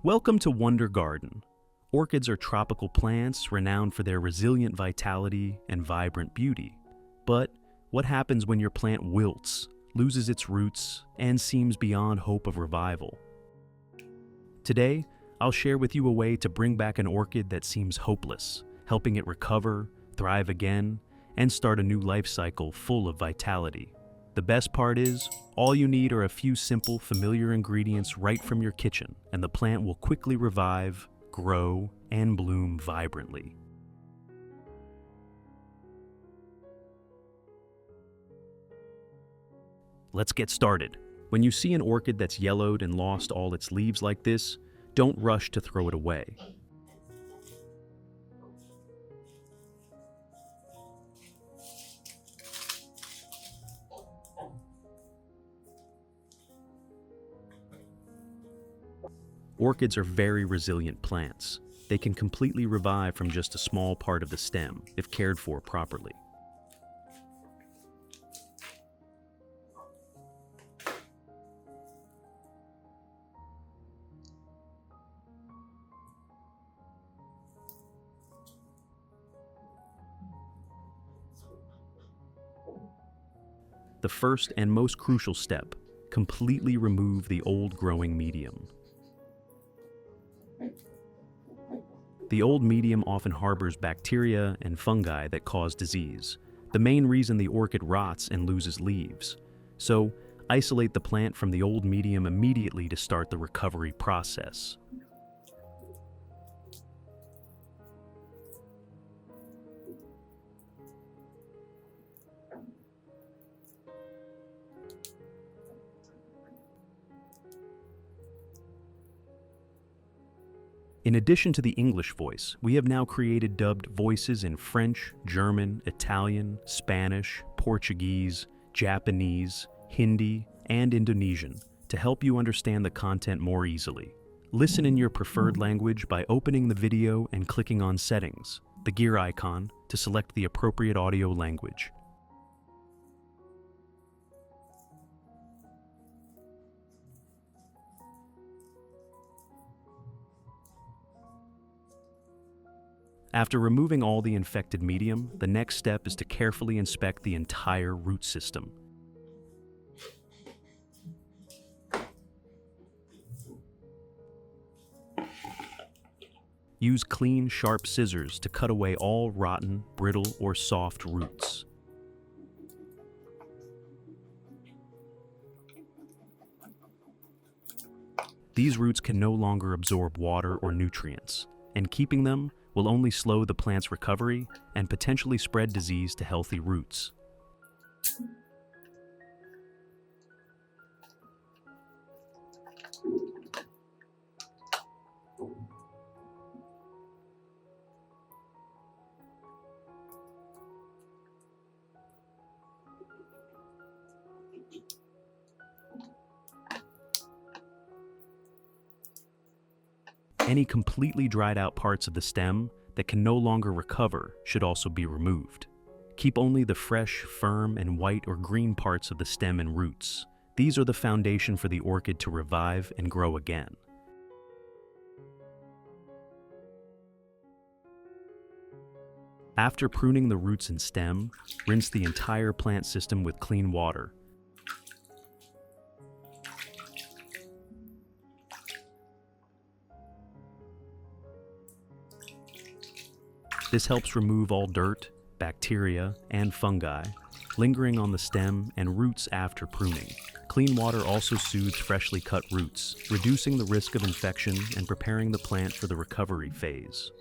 Welcome to Wonder Garden. Orchids are tropical plants renowned for their resilient vitality and vibrant beauty. But what happens when your plant wilts, loses its roots, and seems beyond hope of revival? Today, I'll share with you a way to bring back an orchid that seems hopeless, helping it recover, thrive again, and start a new life cycle full of vitality. The best part is, all you need are a few simple, familiar ingredients right from your kitchen, and the plant will quickly revive, grow, and bloom vibrantly. Let's get started. When you see an orchid that's yellowed and lost all its leaves like this, don't rush to throw it away. Orchids are very resilient plants. They can completely revive from just a small part of the stem if cared for properly. The first and most crucial step, completely remove the old growing medium. The old medium often harbors bacteria and fungi that cause disease, the main reason the orchid rots and loses leaves. So, isolate the plant from the old medium immediately to start the recovery process. In addition to the English voice, we have now created dubbed voices in French, German, Italian, Spanish, Portuguese, Japanese, Hindi, and Indonesian to help you understand the content more easily. Listen in your preferred language by opening the video and clicking on Settings, the gear icon, to select the appropriate audio language. After removing all the infected medium, the next step is to carefully inspect the entire root system. Use clean, sharp scissors to cut away all rotten, brittle, or soft roots. These roots can no longer absorb water or nutrients, and keeping them will only slow the plant's recovery and potentially spread disease to healthy roots. Any completely dried out parts of the stem that can no longer recover should also be removed. Keep only the fresh, firm, and white or green parts of the stem and roots. These are the foundation for the orchid to revive and grow again. After pruning the roots and stem, rinse the entire plant system with clean water. This helps remove all dirt, bacteria, and fungi lingering on the stem and roots after pruning. Clean water also soothes freshly cut roots, reducing the risk of infection and preparing the plant for the recovery phase.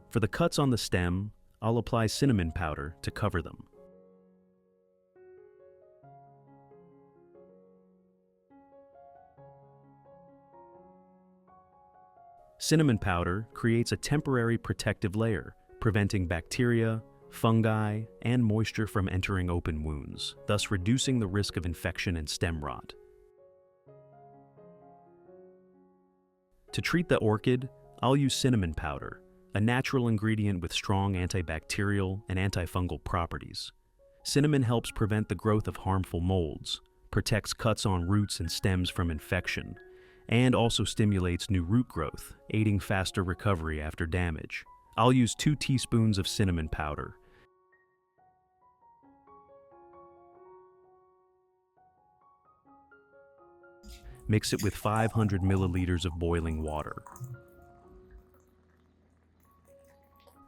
For the cuts on the stem, I'll apply cinnamon powder to cover them. Cinnamon powder creates a temporary protective layer, preventing bacteria, fungi, and moisture from entering open wounds, thus reducing the risk of infection and stem rot. To treat the orchid, I'll use cinnamon powder, a natural ingredient with strong antibacterial and antifungal properties. Cinnamon helps prevent the growth of harmful molds, protects cuts on roots and stems from infection, and also stimulates new root growth, aiding faster recovery after damage. I'll use 2 teaspoons of cinnamon powder. Mix it with 500 milliliters of boiling water.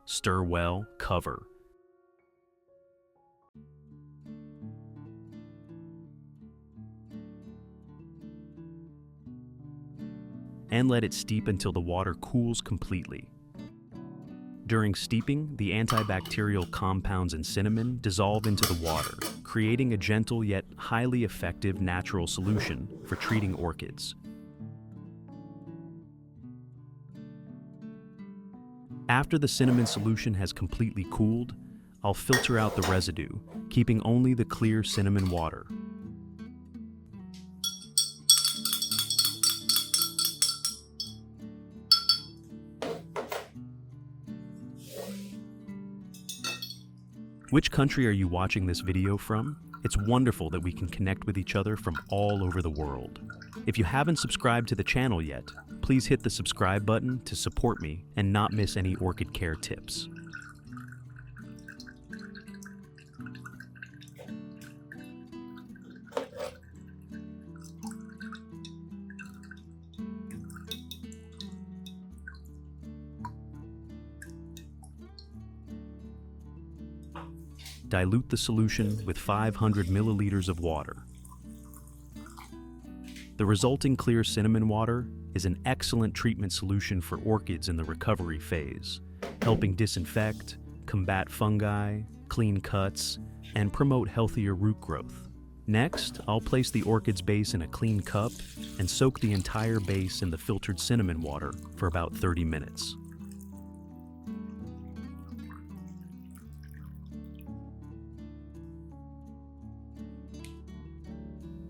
Stir well, cover. And let it steep until the water cools completely. During steeping, the antibacterial compounds in cinnamon dissolve into the water, creating a gentle yet highly effective natural solution for treating orchids. After the cinnamon solution has completely cooled, I'll filter out the residue, keeping only the clear cinnamon water. Which country are you watching this video from? It's wonderful that we can connect with each other from all over the world. If you haven't subscribed to the channel yet, please hit the subscribe button to support me and not miss any orchid care tips. Dilute the solution with 500 milliliters of water. The resulting clear cinnamon water is an excellent treatment solution for orchids in the recovery phase, helping disinfect, combat fungi, clean cuts, and promote healthier root growth. Next, I'll place the orchid's base in a clean cup and soak the entire base in the filtered cinnamon water for about 30 minutes.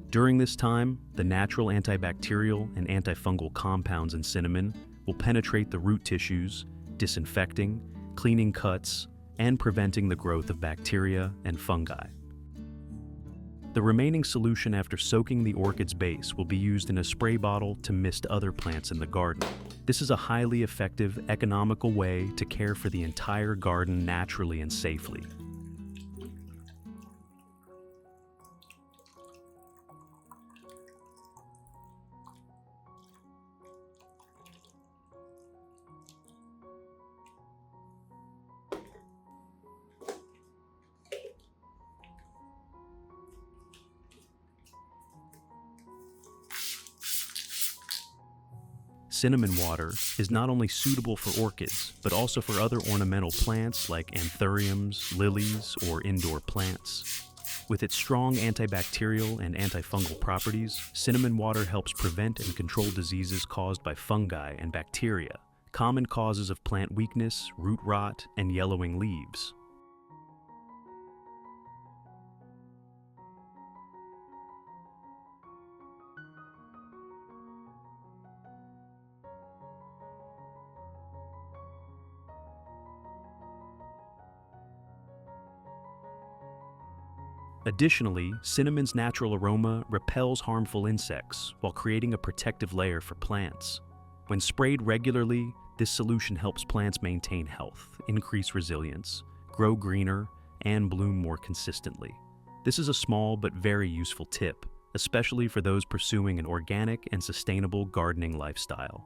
During this time, the natural antibacterial and antifungal compounds in cinnamon will penetrate the root tissues, disinfecting, cleaning cuts, and preventing the growth of bacteria and fungi. The remaining solution after soaking the orchid's base will be used in a spray bottle to mist other plants in the garden. This is a highly effective, economical way to care for the entire garden naturally and safely. Cinnamon water is not only suitable for orchids, but also for other ornamental plants like anthuriums, lilies, or indoor plants. With its strong antibacterial and antifungal properties, cinnamon water helps prevent and control diseases caused by fungi and bacteria, common causes of plant weakness, root rot, and yellowing leaves. Additionally, cinnamon's natural aroma repels harmful insects while creating a protective layer for plants. When sprayed regularly, this solution helps plants maintain health, increase resilience, grow greener, and bloom more consistently. This is a small but very useful tip, especially for those pursuing an organic and sustainable gardening lifestyle.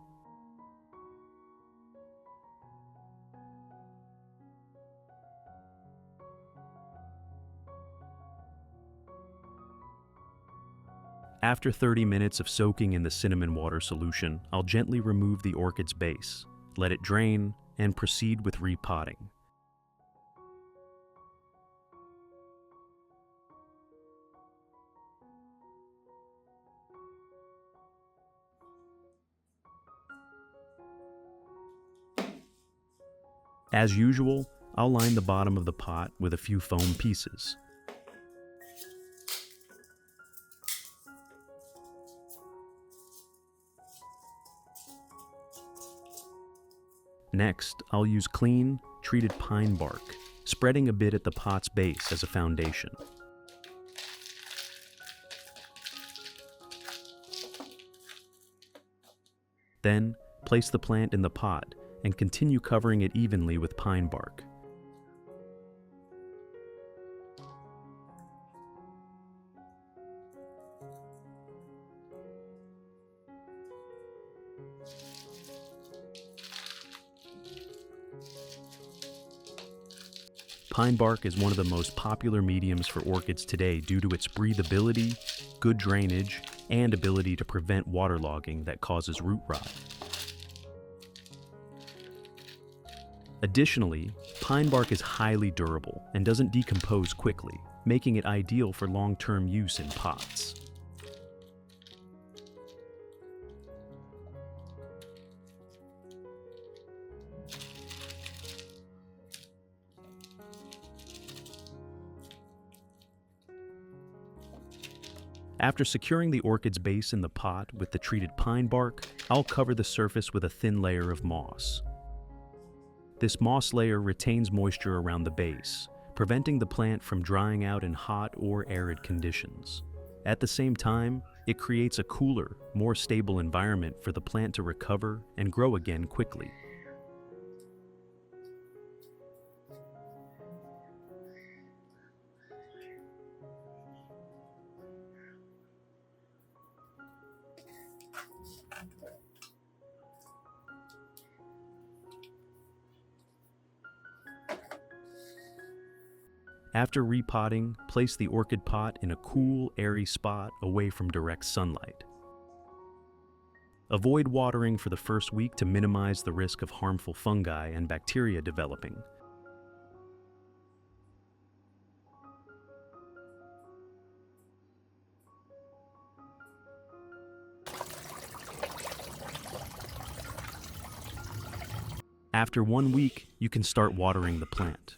After 30 minutes of soaking in the cinnamon water solution, I'll gently remove the orchid's base, let it drain, and proceed with repotting. As usual, I'll line the bottom of the pot with a few foam pieces. Next, I'll use clean, treated pine bark, spreading a bit at the pot's base as a foundation. Then, place the plant in the pot and continue covering it evenly with pine bark. Pine bark is one of the most popular mediums for orchids today due to its breathability, good drainage, and ability to prevent waterlogging that causes root rot. Additionally, pine bark is highly durable and doesn't decompose quickly, making it ideal for long-term use in pots. After securing the orchid's base in the pot with the treated pine bark, I'll cover the surface with a thin layer of moss. This moss layer retains moisture around the base, preventing the plant from drying out in hot or arid conditions. At the same time, it creates a cooler, more stable environment for the plant to recover and grow again quickly. After repotting, place the orchid pot in a cool, airy spot away from direct sunlight. Avoid watering for the first week to minimize the risk of harmful fungi and bacteria developing. After 1 week, you can start watering the plant.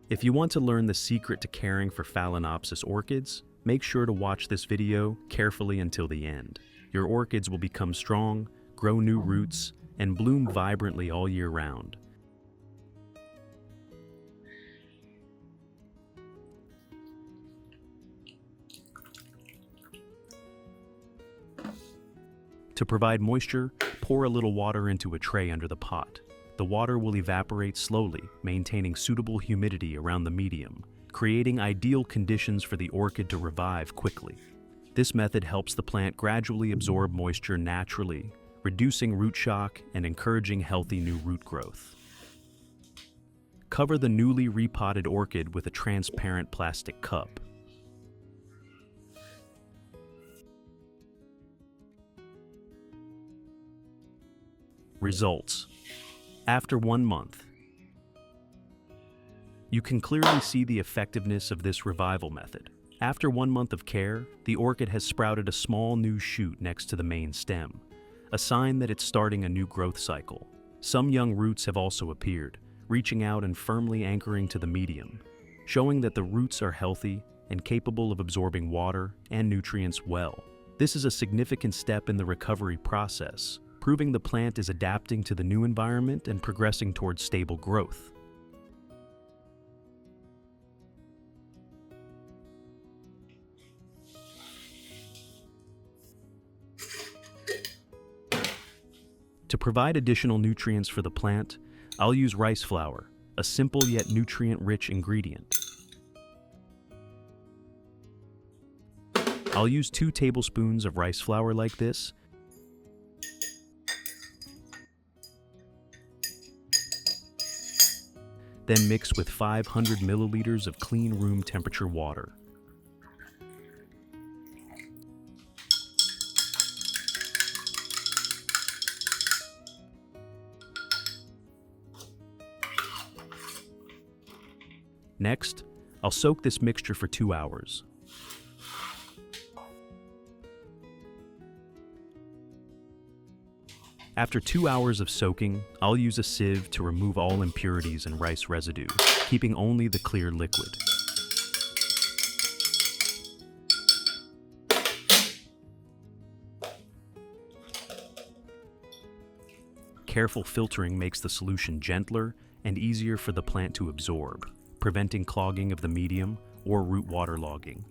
If you want to learn the secret to caring for Phalaenopsis orchids, make sure to watch this video carefully until the end. Your orchids will become strong, grow new roots, and bloom vibrantly all year round. To provide moisture, pour a little water into a tray under the pot. The water will evaporate slowly, maintaining suitable humidity around the medium, creating ideal conditions for the orchid to revive quickly. This method helps the plant gradually absorb moisture naturally, reducing root shock and encouraging healthy new root growth. Cover the newly repotted orchid with a transparent plastic cup. Results. After 1 month, you can clearly see the effectiveness of this revival method. After 1 month of care, the orchid has sprouted a small new shoot next to the main stem, a sign that it's starting a new growth cycle. Some young roots have also appeared, reaching out and firmly anchoring to the medium, showing that the roots are healthy and capable of absorbing water and nutrients well. This is a significant step in the recovery process, proving the plant is adapting to the new environment and progressing towards stable growth. To provide additional nutrients for the plant, I'll use rice flour, a simple yet nutrient-rich ingredient. I'll use 2 tablespoons of rice flour like this, then mix with 500 milliliters of clean room temperature water. Next, I'll soak this mixture for 2 hours. After 2 hours of soaking, I'll use a sieve to remove all impurities and rice residue, keeping only the clear liquid. Careful filtering makes the solution gentler and easier for the plant to absorb, preventing clogging of the medium or root waterlogging.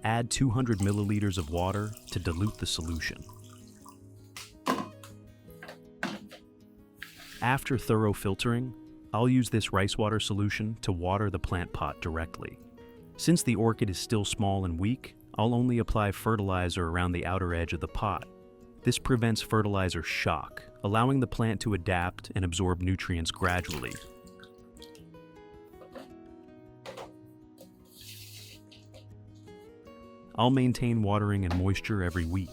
Add 200 milliliters of water to dilute the solution. After thorough filtering, I'll use this rice water solution to water the plant pot directly. Since the orchid is still small and weak, I'll only apply fertilizer around the outer edge of the pot. This prevents fertilizer shock, allowing the plant to adapt and absorb nutrients gradually. I'll maintain watering and moisture every week.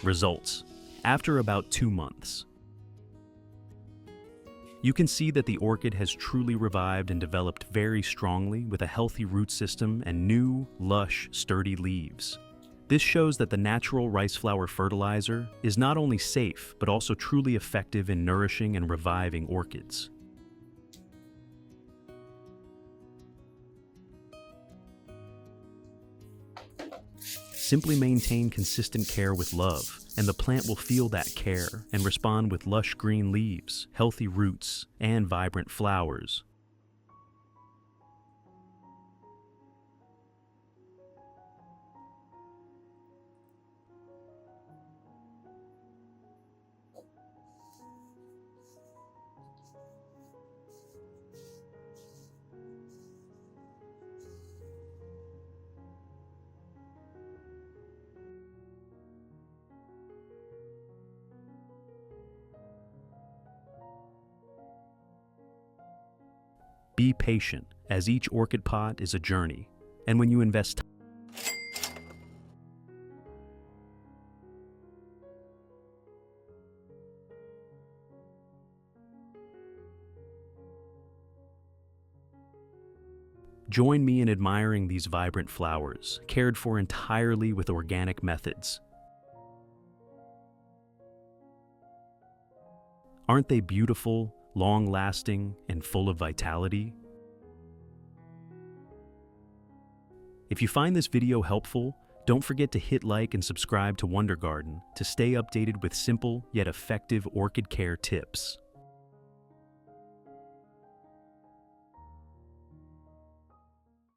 Results. After about 2 months, you can see that the orchid has truly revived and developed very strongly with a healthy root system and new, lush, sturdy leaves. This shows that the natural rice flour fertilizer is not only safe, but also truly effective in nourishing and reviving orchids. Simply maintain consistent care with love, and the plant will feel that care and respond with lush green leaves, healthy roots, and vibrant flowers. Be patient, as each orchid pot is a journey, and when you invest time, join me in admiring these vibrant flowers, cared for entirely with organic methods. Aren't they beautiful, long-lasting, and full of vitality? If you find this video helpful, don't forget to hit like and subscribe to Wonder Garden to stay updated with simple yet effective orchid care tips.